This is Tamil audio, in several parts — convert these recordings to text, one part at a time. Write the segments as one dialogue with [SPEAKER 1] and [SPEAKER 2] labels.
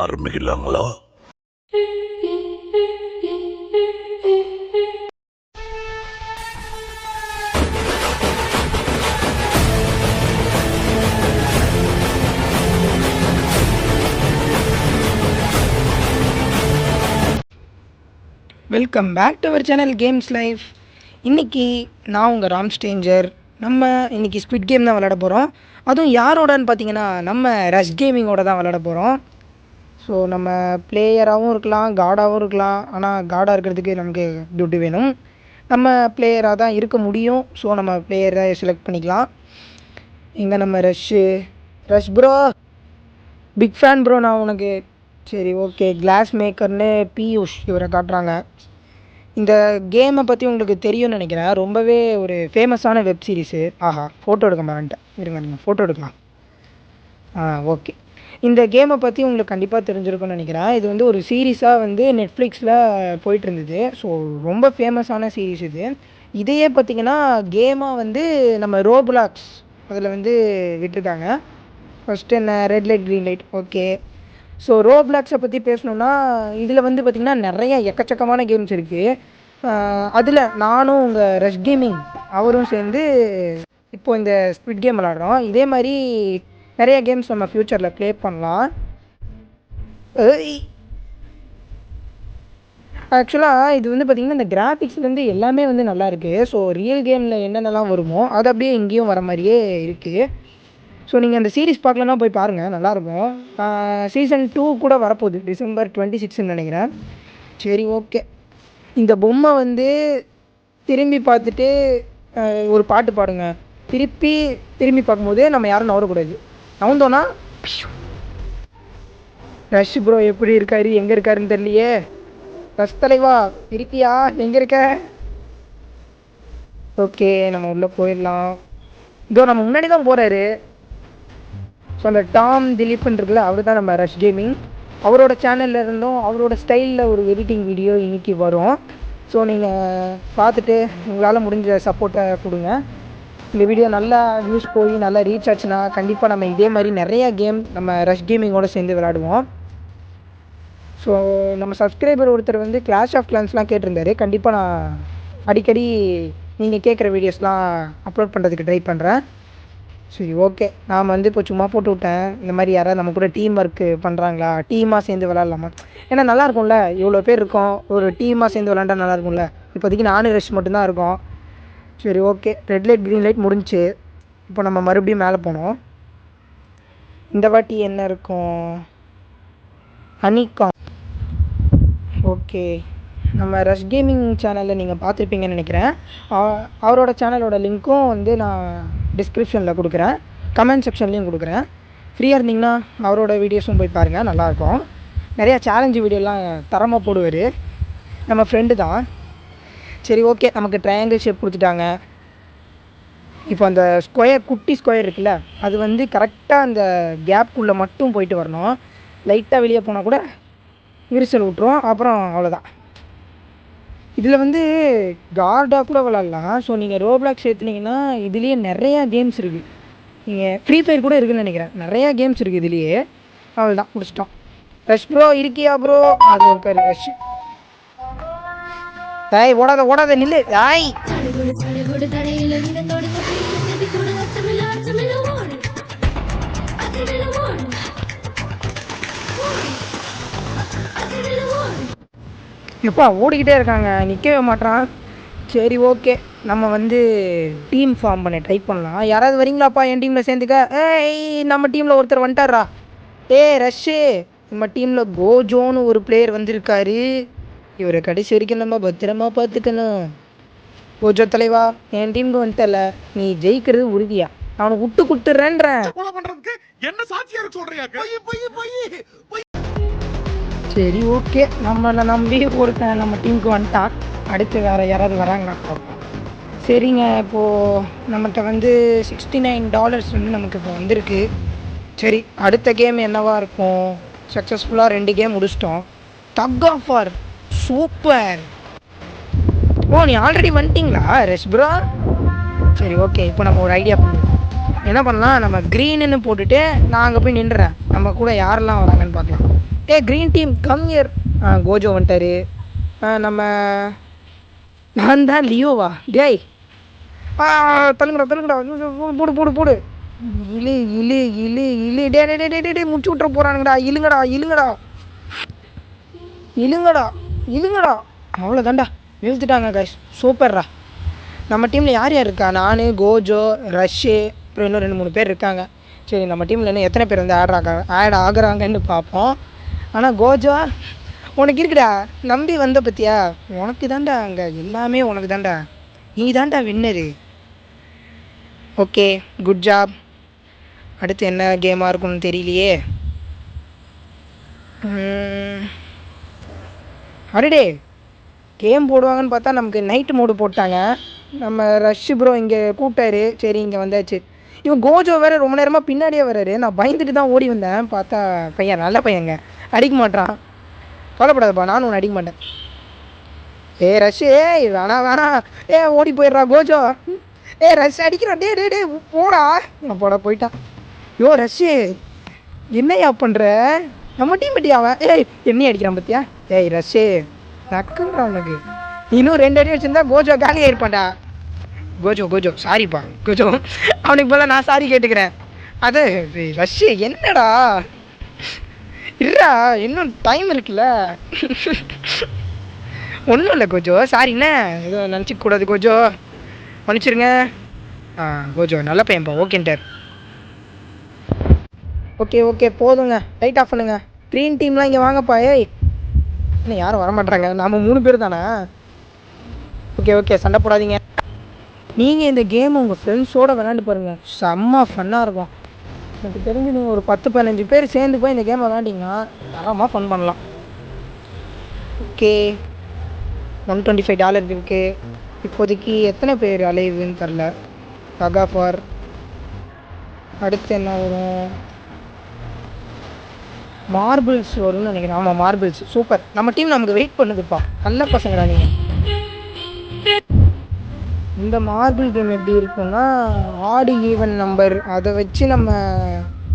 [SPEAKER 1] ஆரம்பிக்கலாங்களா?
[SPEAKER 2] Welcome back to our channel games life. இன்றைக்கி நான் உங்கள் ராம் ஸ்டேஞ்சர். நம்ம இன்றைக்கி ஸ்குவிட் கேம் தான் விளையாட போகிறோம். அதுவும் யாரோடன்னு பார்த்தீங்கன்னா நம்ம ரஷ் கேமிங்கோட தான் விளையாட போகிறோம். ஸோ நம்ம பிளேயராகவும் இருக்கலாம், காடாகவும் இருக்கலாம். ஆனால் காடாக இருக்கிறதுக்கு நமக்கு துட்டு வேணும். நம்ம பிளேயராக தான் இருக்க முடியும். ஸோ நம்ம பிளேயரை செலக்ட் பண்ணிக்கலாம். இங்கே நம்ம rush bro, big fan bro நான் உனக்கு. சரி ஓகே, கிளாஸ் மேக்கர்னு பியூஷ் இவரை காட்டுறாங்க. இந்த கேமை பற்றி உங்களுக்கு தெரியும்னு நினைக்கிறேன். ரொம்பவே ஒரு ஃபேமஸான வெப் சீரிஸு. ஆஹா, ஃபோட்டோ எடுக்க மாட்டேன். இருங்க நீங்கள் ஃபோட்டோ எடுக்கலாம். ஓகே, இந்த கேமை பற்றி உங்களுக்கு கண்டிப்பாக தெரிஞ்சிருக்கும்னு நினைக்கிறேன். இது வந்து ஒரு சீரீஸாக வந்து நெட்ஃப்ளிக்ஸில் போயிட்டு இருந்தது. ஸோ ரொம்ப ஃபேமஸான சீரீஸ் இது. இதையே பார்த்திங்கன்னா கேமாக வந்து நம்ம ரோப்ளாக்ஸ் அதில் வந்து விட்டுருக்காங்க. ஃபஸ்ட்டு என்ன, red light green light. Okay, so ரோப்ளாக்ஸை பற்றி பேசணுன்னா இதில் வந்து பார்த்திங்கன்னா நிறைய எக்கச்சக்கமான கேம்ஸ் இருக்குது. அதில் நானும் உங்கள் ரஷ் கேமிங் அவரும் சேர்ந்து இப்போது இந்த ஸ்குவிட் கேம் விளாட்றோம். இதே மாதிரி நிறைய கேம்ஸ் நம்ம ஃப்யூச்சரில் ப்ளே பண்ணலாம். ஆக்சுவலாக இது வந்து பார்த்திங்கன்னா இந்த கிராஃபிக்ஸ்லேருந்து எல்லாமே வந்து நல்லாயிருக்கு. ஸோ ரியல் கேமில் என்னென்னலாம் வருமோ அது அப்படியே இங்கேயும் வர மாதிரியே இருக்குது. ஸோ நீங்கள் அந்த சீரீஸ் பார்க்கலன்னா போய் பாருங்கள், நல்லாயிருக்கும். சீசன் 2 கூட வரப்போகுது, December 26 நினைக்கிறேன். சரி ஓகே, இந்த பொம்மை வந்து திரும்பி பார்த்துட்டு ஒரு பாட்டு பாடுங்க. திரும்பி பார்க்கும்போது நம்ம யாரும் நவரக்கூடாது. நவந்தோன்னா ரஷ் ப்ரோ எப்படி இருக்காரு, எங்கே இருக்காருன்னு தெரியலையே. ரஷ் தலைவா இருக்கியா, எங்கே இருக்க? ஓகே, நம்ம உள்ளே போயிடலாம். இதோ நம்ம முன்னாடி தான் போகிறாரு. ஸோ அந்த டாம் திலீப்னு இருக்குல்ல, அவர் தான் நம்ம ரஷ் கேமிங். அவரோட சேனலில் இருந்தும் அவரோட ஸ்டைலில் ஒரு எடிட்டிங் வீடியோ இன்றைக்கி வரும். ஸோ நீங்கள் பார்த்துட்டு உங்களால் முடிஞ்ச சப்போர்ட்டை கொடுங்க. இந்த வீடியோ நல்லா வியூஸ் போய் நல்லா ரீச் ஆச்சுன்னா கண்டிப்பாக நம்ம இதே மாதிரி நிறைய கேம் நம்ம ரஷ் கேமிங்கோடு சேர்ந்து விளையாடுவோம். ஸோ நம்ம சப்ஸ்கிரைபர் ஒருத்தர் வந்து கிளாஷ் ஆஃப் கிளான்ஸ்லாம் கேட்டிருந்தாரு. கண்டிப்பாக நான் அடிக்கடி நீங்கள் கேட்குற வீடியோஸ்லாம் அப்லோட் பண்ணுறதுக்கு ட்ரை பண்ணுறேன். சரி ஓகே, நான் வந்து இப்போ சும்மா போட்டு விட்டேன். இந்த மாதிரி யாராவது நம்ம கூட டீம் ஒர்க்கு பண்ணுறாங்களா, டீமாக சேர்ந்து விளாட்லாமா? ஏன்னா நல்லாயிருக்கும்ல, இவ்வளோ பேர் இருக்கோம், ஒரு டீமாக சேர்ந்து விளாண்டா நல்லாயிருக்கும்ல. இப்போதைக்கு நானும் ரஷ் மட்டும்தான் இருக்கோம். சரி okay, red light green light முடிஞ்சிச்சு. இப்போ நம்ம மறுபடியும் மேலே போனோம். இந்த வாட்டி என்ன இருக்கும், ஹனிகாம். ஓகே, நம்ம ரஷ் கேமிங் சேனலில் நீங்கள் பார்த்துருப்பீங்கன்னு நினைக்கிறேன். அவரோட சேனலோட லிங்க்கும் வந்து நான் டிஸ்கிரிப்ஷனில் கொடுக்குறேன், கமெண்ட் செக்ஷன்லேயும் கொடுக்குறேன். ஃப்ரீயாக இருந்தீங்கன்னா அவரோட வீடியோஸும் போய் பாருங்கள், நல்லாயிருக்கும். நிறையா சேலஞ்சு வீடியோலாம் தரமாக போடுவார். நம்ம ஃப்ரெண்டு தான். சரி ஓகே, நமக்கு ட்ரையாங்கிள் ஷேப் கொடுத்துட்டாங்க. இப்போ அந்த ஸ்கொயர், குட்டி ஸ்கொயர் இருக்குல்ல, அது வந்து கரெக்டாக அந்த கேப்புக்குள்ளே மட்டும் போயிட்டு வரணும். லைட்டாக வெளியே போனால் கூட விரிசல் விட்ருவோம், அப்புறம் அவ்வளோதான். இதில் வந்து கார்டாக கூட விளாட்லாம். ஸோ நீங்கள் ரோப்ளாக்ஸ் சேர்த்துனீங்கன்னா இதுலேயே நிறையா கேம்ஸ் இருக்குது. நீங்கள் ஃப்ரீ ஃபயர் கூட இருக்குதுன்னு நினைக்கிறேன். நிறையா கேம்ஸ் இருக்குது இதுலேயே. அவ்வளோதான், முடிச்சிட்டோம். ரஷ் ப்ரோ இருக்கியா ப்ரோ? அது இருக்காரு ரஷ். தாய் ஓடாத நில்லு தாய். எப்பா ஓடிக்கிட்டே இருக்காங்க, நிற்கவே மாட்டான். சரி ஓகே, நம்ம வந்து டீம் ஃபார்ம் பண்ண ட்ரை பண்ணலாம். யாராவது வரீங்களாப்பா என் டீமில் சேர்ந்துக்க? நம்ம டீமில் ஒருத்தர் வந்துட்டாரா? ரஷ்ஷு, நம்ம டீமில் கோஜோன்னு ஒரு பிளேயர் வந்திருக்காரு. இவரை கடைசி வரைக்கும் நம்ம பத்திரமா பார்த்துக்கணும். கோஜோ தலைவா, என் டீமுக்கு வந்துட்டல, நீ ஜெயிக்கிறது உறுதியா? அவனை விட்டு கொடுத்துட்றேன்றேன். சரி ஓகே, நம்மளை நம்பி ஒருத்தன் நம்ம டீமுக்கு வந்துட்டான். அடுத்து வேறு யாராவது வராங்களா பார்ப்போம். சரிங்க, இப்போது நம்மகிட்ட வந்து $69 வந்து நமக்கு இப்போ வந்திருக்கு. சரி, அடுத்த கேம் என்னவாக இருக்கும்? சக்ஸஸ்ஃபுல்லாக 2 கேம் முடிச்சிட்டோம். தக் ஆஃப் வார், சூப்பர். ஓ, நீ ஆல்ரெடி வந்துட்டிங்களா ரஷ் ப்ரோ? சரி ஓகே, இப்போ நம்ம ஒரு ஐடியா பண்ணுவோம். என்ன பண்ணலாம், நம்ம க்ரீனுன்னு போட்டுட்டு நான் அங்கே போய் நின்றுறேன். நம்ம கூட யாரெல்லாம் வராங்கன்னு பார்க்கலாம். Green team come here. Gojo வந்துட்டாரு. நம்ம நான் தான் லியோவா? டேய் தள்ளுங்கடா தள்ளுங்கடா, போடு போடு போடு. இழு இழு இழு இழு. டே டே டே டே டே முடிச்சு விட்ற போகிறானுங்கடா. இழுங்கடா இழுங்கடா இழுங்கடா இழுங்கடா. அவ்வளோதான்டா, இழுத்துட்டாங்க கைஸ். சூப்பர்ரா. நம்ம டீமில் யார் யார் இருக்கா? நான், கோஜோ, ரஷ்ஷு, அப்புறம் இன்னும் 2 3 பேர் இருக்காங்க. சரி, நம்ம டீமில் இன்னும் எத்தனை பேர் வந்து ஆட் ஆகுறாங்கன்னு பார்ப்போம். ஆனால் கோஜோ உனக்கு இருக்குடா, நம்பி வந்த பற்றியா? உனக்கு தான்டா அங்கே எல்லாமே, உனக்கு தான்டா, நீ தான்டா வின்னரு. Okay, good job. அடுத்து என்ன கேமாக இருக்கும்னு தெரியலையே. அடடே, கேம் போடுவாங்கன்னு பார்த்தா நமக்கு நைட்டு மோடு போட்டாங்க. நம்ம ரஷ் ப்ரோ இங்கே கூப்பிட்டாரு. சரி, இங்கே வந்தாச்சு. இவன் கோஜோ வேறு ரொம்ப நேரமாக பின்னாடியே வர்றாரு. நான் பயந்துட்டு தான் ஓடி வந்தேன். பார்த்தா பையன் நல்ல பையங்க, அடிக்க மாட்டான். கவலைப்படாதப்பா, நானும் ஒன்று அடிக்க மாட்டேன். ரஷ், வேணா வேணா. ஓடி போயிடுறா கோஜோ. ரஷ் அடிக்கிறான். டே டே டே போடா. போடா போயிட்டான். ரஷ்ஷு என்னையா பண்ணுற? நம்ம டீம் பட்டி அவன். என்னையும் அடிக்கிறான் பார்த்தியா? ரஷ்ஷு நக்குன்றான் உனக்கு. இன்னும் 2 அடி வச்சுருந்தா கோஜோ காலியாக இருப்பான்டா. கோஜோ கோஜோ சாரிப்பா கோஜோ. அவனுக்கு போல நான் சாரி கேட்டுக்கிறேன். அது ரஷ்ஷு என்னடா இல்லா, இன்னும் டைம் இருக்குல்ல. ஒன்றும் இல்லை கோஜோ, சாரிண்ணே, ஏதோ நினச்சிக்க கூடாது கோஜோ, மன்னிச்சிருங்க. கோஜோ நல்ல பையன்ப்பா, ஓகேன்ட்டார். ஓகே ஓகே போதுங்க, லைட் ஆஃப் பண்ணுங்க. க்ரீன் டீம்லாம் இங்கே வாங்கப்பா. இன்னும் யாரும் வரமாட்றாங்க, நாம் 3 பேர் தானே. ஓகே ஓகே, சண்டை போடாதீங்க. நீங்கள் இந்த கேம் உங்கள் ஃப்ரெண்ட்ஸோடு விளாண்டு பாருங்கள், செம்ம ஃபன்னாக இருக்கும். எனக்கு தெரிஞ்சு நீங்கள் ஒரு 10 15 பேர் சேர்ந்து போய் இந்த கேம் விளாண்டிங்கன்னா தரமாக ஃபன் பண்ணலாம். ஓகே, $125 இருக்குது. இப்போதைக்கு எத்தனை பேர் அலைவுன்னு தெரில. தகாஃபார். அடுத்து என்ன வரும்? மார்பிள்ஸ் வரும்னு நினைக்கிறேன். ஆமாம், மார்பிள்ஸ். சூப்பர், நம்ம டீம் நமக்கு வெயிட் பண்ணுதுப்பா. நல்ல பசங்கடா நீங்கள். இந்த மார்பிள் கேம் எப்படி இருக்குன்னா, ஆடு ஈவன் நம்பர் அதை வச்சு நம்ம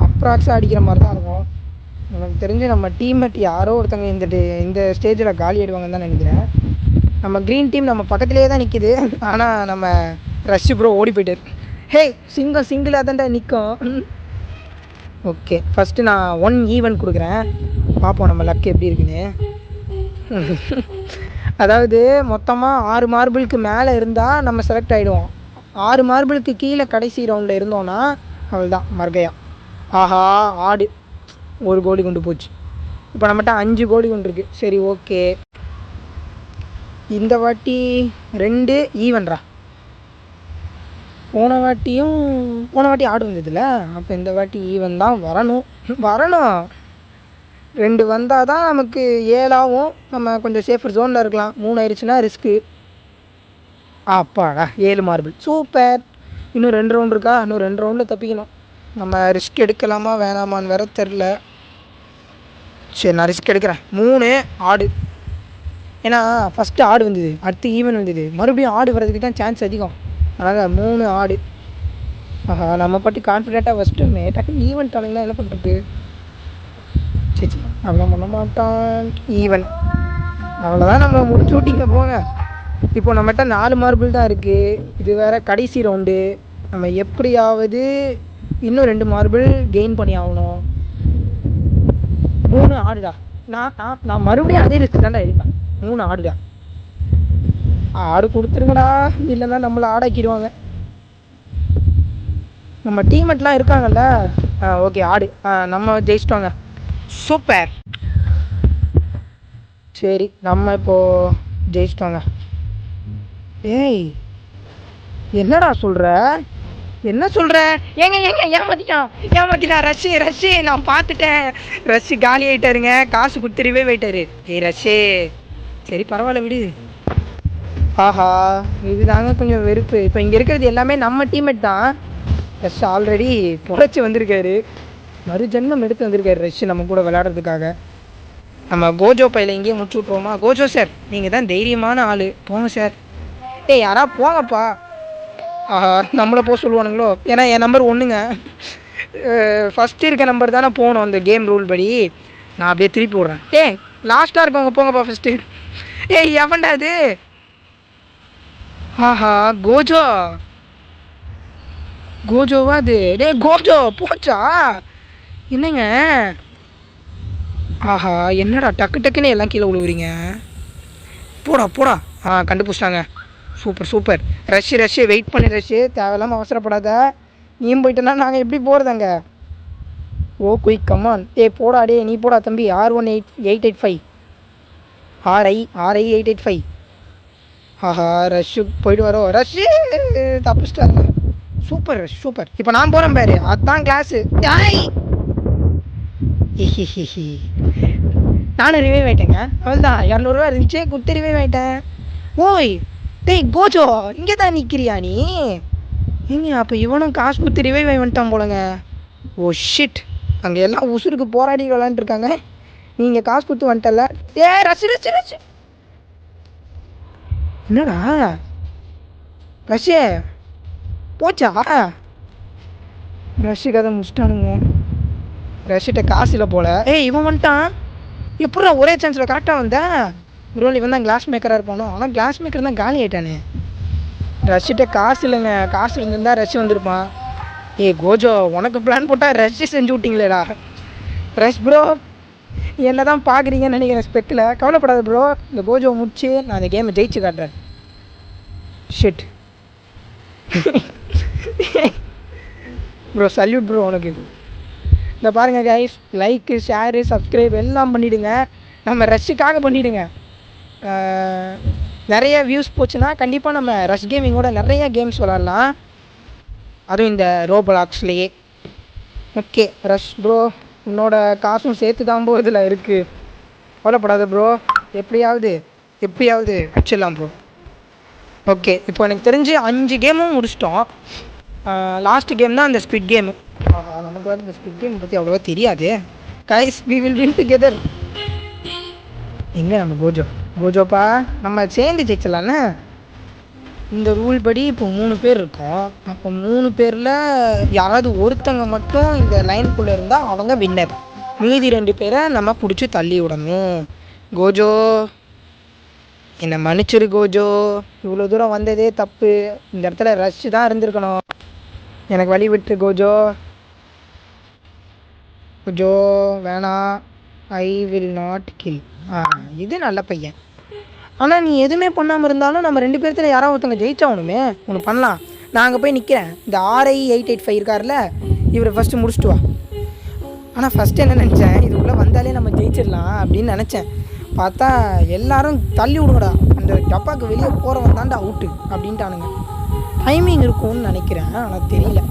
[SPEAKER 2] அப்ராக்ஸாக அடிக்கிற மாதிரி தான் இருக்கும். எனக்கு தெரிஞ்சு நம்ம டீம்மேட் யாரோ ஒருத்தங்க இந்த ஸ்டேஜில் காலி ஆயிடுவாங்கன்னு தான் நினைக்கிறேன். நம்ம க்ரீன் டீம் நம்ம பக்கத்துலேயே தான் நிற்கிது. ஆனால் நம்ம ரஷ் ப்ரோ ஓடி போயிட்டார். சிங்கிளாக தான்டா நிற்கும். ஓகே, ஃபஸ்ட்டு நான் 1 ஈவன் கொடுக்குறேன், பார்ப்போம் நம்ம லக் எப்படி இருக்குன்னு. அதாவது மொத்தமாக 6 மார்பிளுக்கு மேலே இருந்தால் நம்ம செலக்ட் ஆகிடுவோம். 6 மார்பிளுக்கு கீழே கடைசி ரவுண்டில் இருந்தோன்னா அவ்வளோதான், மர்கையா. ஆஹா, ஆடு 1 கோடி கொண்டு போச்சு. இப்போ நம்மகிட்ட 5 கோடி கொண்டு இருக்கு. சரி ஓகே, இந்த வாட்டி 2 ஈவன்ரா. போன வாட்டி ஆடு வந்ததில்ல, அப்போ இந்த வாட்டி ஈவன் தான் வரணும். 2 வந்தால் தான் நமக்கு 7 ஆகும். நம்ம கொஞ்சம் சேஃபர் ஜோனில் இருக்கலாம். 3 ஆயிடுச்சுன்னா ரிஸ்க்கு. அப்பாடா, 7 மார்பிள், சூப்பர். இன்னும் 2 ரவுண்ட் இருக்கா? இன்னும் 2 ரவுண்டில் தப்பிக்கணும். நம்ம ரிஸ்க் எடுக்கலாமா வேணாமான்னு வேற தெரில. சரி, நான் ரிஸ்க் எடுக்கிறேன். 3 ஆடு. ஏன்னா ஃபஸ்ட்டு ஆடு வந்தது, அடுத்து ஈவன் வந்தது, மறுபடியும் ஆடு வர்றதுக்கு தான் சான்ஸ் அதிகம். அதனால் 3 ஆடு. ஆஹா, நம்ம பாட்டி கான்ஃபிடென்ட்டாக ஃபஸ்ட்டு டக்குன்னு ஈவெண்ட் ஆளுங்களாம் என்ன பண்ணுறது? சரி, அதெல்லாம் பண்ண மாட்டான். ஈவன் அவ்வளோதான், நம்ம முடிச்சு விட்டிங்க போங்க. இப்போ நம்மகிட்ட 4 மார்பிள் தான் இருக்குது. இது வேறு கடைசி ரவுண்டு. நம்ம எப்படியாவது இன்னும் 2 மார்பிள் கெயின் பண்ணி ஆகணும். 3 ஆடுடா. நான் மறுபடியும் அதே ரிஸ்க் தான்டா எடுப்பேன். 3 ஆடுடா. ஆடு கொடுத்துருங்கடா, இல்லைன்னா நம்மளை ஆடாக்கிடுவாங்க. நம்ம டீமெட்லாம் இருக்காங்கல்ல. ஓகே, ஆடு. நம்ம ஜெயிச்சிட்டோங்க, சூப்பர். சரி, நம்ம இப்போது ஜெயிச்சிட்டோங்க. என்னடா சொல்கிற? என்ன சொல்கிற? ஏங்க ஏமாத்திட்டான் ரஷ்ஷு. நான் பார்த்துட்டேன், ரஷ்ஷு காலி ஆகிட்டாருங்க. காசு கொடுத்துருவே போயிட்டாரு. ரஷ்ஷு, சரி பரவாயில்ல விடு. ஆஹா, இதுதாங்க கொஞ்சம் வெறுப்பு. இப்போ இங்கே இருக்கிறது எல்லாமே நம்ம டீம்மேட் தான். ரஷ் ஆல்ரெடி பொழைச்சி வந்திருக்காரு, மறுஜன்மம் எடுத்து வந்திருக்காரு ரஷ் நம்ம கூட விளையாடுறதுக்காக. நம்ம கோஜோ பையில இங்கேயே முடிச்சு விட்ருவோமா? கோஜோ சார், நீங்கள் தான் தைரியமான ஆள், போங்க சார். யாரா போங்கப்பா. ஆஹா, நம்மளை போக சொல்லுவானுங்களோ? ஏன்னா என் நம்பர் 1ங்க. ஃபஸ்ட்டு இருக்க நம்பர் தானே போகணும் அந்த கேம் ரூல் படி. நான் அப்படியே திருப்பி விட்றேன். டேய் லாஸ்ட்டாக இருக்கவங்க போங்கப்பா ஃபஸ்ட்டு. ஏய் எவன்டா அது? ஆஹா கோஜோ, கோஜோவா அது? டே கோஜோ போச்சா என்னங்க? ஆஹா என்னடா டக்கு டக்குன்னு எல்லாம் கீழே விழுவுறீங்க. போடா போடா. கண்டுபிடிச்சிட்டாங்க. Super super. ரஷ்ஷு வெயிட் பண்ணி ரஷ்ஷு, தேவையில்லாமல் அவசரப்படாத. நீயும் போயிட்டேன்னா நாங்கள் எப்படி போகிறதாங்க? ஓ குயிக் கம்மான். போடா டே நீ போடா தம்பி. R18885 RI 885. ஆஹா ரஷ்ஷு போயிட்டு வரோம். ரஷ்ஷு தப்பிச்சிட்டாங்க. Super rush super. இப்போ நான் போகிறேன் பாரு, அதுதான் கிளாஸு. நானும் ரிவைவ் ஆகிட்டேங்க. அவ்வளோதான், 200 இருந்துச்சு குத்தி ரிவைவ் ஆகிட்டேன். ஓய் டேய் கோஜோ, இங்கே தான் நிற்கிறியா நீ? ஏங்க அப்போ இவனும் காசு குத்தி ரிவைவ் ஆகி வந்துட்டான் போலங்க. ஓ ஷிட், அங்கே எல்லாம் உசுருக்கு போராடி விளாண்டுருக்காங்க. நீங்கள் காசு கொடுத்து வந்துட்டல. ரஷ் என்னடா ரஷ்ஷே போச்சா? ரஷ்ஷு கதை முடிச்சிட்டானுங்க. ரஷ்கிட்ட காசு இல்லை போல். இவன் வந்துட்டான். எப்படா ஒரே சான்ஸில் கரெக்டாக வந்தேன். ப்ரோ இவன் தான் கிளாஸ் மேக்கராக இருப்பானோ. ஆனால் கிளாஸ் மேக்கர் தான் காலி ஆகிட்டானே. ரஷ்கிட்ட காசு இல்லைங்க. காசு இருந்திருந்தா ரஷ் வந்திருப்பான். கோஜோ உனக்கு பிளான் போட்டால் ரஷ்ஷு செஞ்சு விட்டிங்களேடா. ரஷ் ப்ரோ என்ன தான் பார்க்குறீங்கன்னு நினைக்கிறேன் ஸ்பெக்கில். கவலைப்படாத ப்ரோ, இந்த கோஜோ முடிச்சு நான் இந்த கேமை ஜெயிச்சு காட்டுறேன். ஷிட் ப்ரோ சல்யூட் ப்ரோ உனக்கு. இந்த பாருங்கள் கைஸ், லைக்கு ஷேரு சப்ஸ்கிரைப் எல்லாம் பண்ணிவிடுங்க. நம்ம ரஷ்ஷுக்காக பண்ணிவிடுங்க. நிறைய வியூஸ் போச்சுன்னா கண்டிப்பாக நம்ம ரஷ் கேமிங்கோட நிறைய கேம்ஸ் விளாட்லாம், அதுவும் இந்த ரோபலாக்ஸ்லேயே. ஓகே ரஷ் ப்ரோ, உன்னோட காசும் சேர்த்து தான் ப்ரோ இதில் இருக்குது. கவலைப்படாத ப்ரோ, எப்படியாவது வச்சிடலாம் ப்ரோ. ஓகே இப்போ எனக்கு தெரிஞ்சு 5 கேமும் முடிச்சிட்டோம். லாஸ்ட் கேம் தான் அந்த ஸ்பிட் கேமு. நமக்கு வந்து இந்த ஸ்பிட் கேம் பற்றி அவ்வளோவா தெரியாது. Guys we will win together. எங்கே நம்ம கோஜோப்பா, நம்ம சேர்ந்து ஜெயிச்சலான்னு. இந்த ரூல் படி இப்போ 3 பேர் இருக்கோம். அப்போ 3 பேரில் யாராவது ஒருத்தங்க மட்டும் இந்த லைனுக்குள்ளே இருந்தால் அவங்க வின்னர். மீதி 2 பேரை நம்ம பிடிச்சி தள்ளி விடணும். கோஜோ என்னை மன்னிச்சிரு கோஜோ, இவ்வளோ தூரம் வந்ததே தப்பு. இந்த இடத்துல ரஷ்ஷு தான் இருந்திருக்கணும். எனக்கு வழி விட்டு கோஜோ. கோஜோ வேணாம், ஐ வில் நாட் கில். இது நல்ல பையன். ஆனால் நீ எதுவுமே பண்ணாமல் இருந்தாலும் நம்ம 2 பேர்த்தில் யாராவது ஒருத்தவங்க ஜெயிச்சாகணுமே. ஒன்று பண்ணலாம், நான் அங்கே போய் நிற்கிறேன். இந்த RI 885 இருக்கார்ல, இவரை ஃபஸ்ட்டு முடிச்சுட்டு வா. ஆனால் ஃபஸ்ட்டு என்ன நினச்சேன், இதுக்குள்ளே வந்தாலே நம்ம ஜெயிச்சிடலாம் அப்படின்னு நினச்சேன். பார்த்தா எல்லாரும் தள்ளி விடுங்கடா, அந்த டப்பாவுக்கு வெளியே போகிறவன் தாண்டா அவுட்டு அப்படின்ட்டானுங்க. டைமிங் இருக்கும்னு நினைக்கிறேன், ஆனால் தெரியல.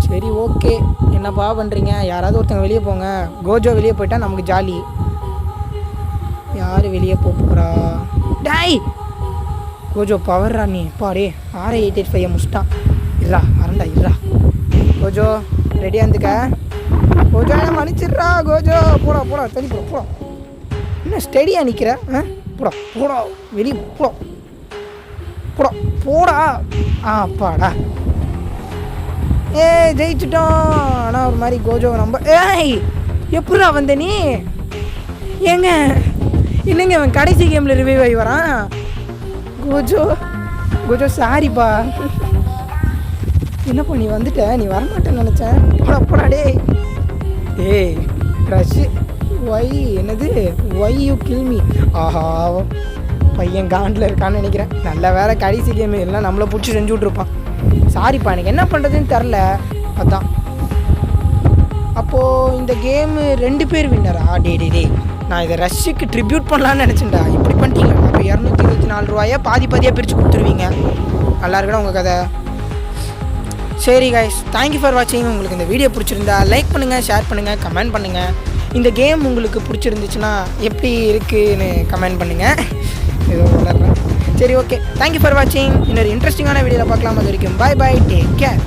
[SPEAKER 2] சரி ஓகே, என்னப்பா பண்ணுறீங்க? யாராவது ஒருத்தங்க வெளியே போங்க. கோஜோ வெளியே போயிட்டா நமக்கு ஜாலி. யார் வெளியே போகிறா? டாய் கோஜோ பவர்ரா நீ. பாடே RI 885 முடிச்சிட்டான். இல்லா அரண்டா இல்லா. கோஜோ ரெடியாக இருந்துக்க. கோஜோ என்ன மன்னிச்சிட்றா கோஜோ. போடா தள்ளி போடா. என்ன ஸ்டெடியாக நிற்கிற? போடா வெளியே போடா. அப்பாடா ஜெயிச்சிட்டோம். ஆனால் ஒரு மாதிரி கோஜோ நம்ம எப்படா வந்த நீ? ஏங்க இல்லைங்க, அவன் கடைசி கேமில் ரிவைவ் ஆகி வரான். கோஜோ சாரிப்பா. என்னப்பா நீ வந்துட்ட, நீ வரமாட்டேன்னு நினச்சேன். போடா டேய் ரஷ் என்னது ஒய் யூ கில் மீ. ஆஹா பையன் காண்டில் இருக்கான்னு நினைக்கிறேன். நல்ல வேறு கடைசி கேமு எல்லாம் நம்மளை பிடிச்சி செஞ்சு விட்ருப்பான். சாரிப்பா, எனக்கு என்ன பண்ணுறதுன்னு தெரில. அதான் அப்போது இந்த கேமு 2 பேர் வின்னரா? டே நான் இதை ரஷ்ஷுக்கு ட்ரிபியூட் பண்ணலான்னு நினச்சேன்டா. இப்படி பண்ணிட்டீங்க. அப்போ 224 ரூபாயை பாதியாக பிரித்து கொடுத்துருவீங்க. நல்லா இருக்கணும் உங்கள் கதை. சரி கைஸ், தேங்க்யூ ஃபார் வாட்சிங். உங்களுக்கு இந்த வீடியோ பிடிச்சிருந்தா லைக் பண்ணுங்கள், ஷேர் பண்ணுங்கள், கமெண்ட் பண்ணுங்கள். இந்த கேம் உங்களுக்கு பிடிச்சிருந்துச்சுன்னா எப்படி இருக்குன்னு கமெண்ட் பண்ணுங்கள். ஏதோ வளர்றேன். சரி ஓகே, தேங்க்யூ ஃபார் வாட்சிங். இன்னொரு இன்ட்ரெஸ்டிங்கான வீடியோவில் பார்க்கலாம். அது வரைக்கும் பாய், டேக் கேர்.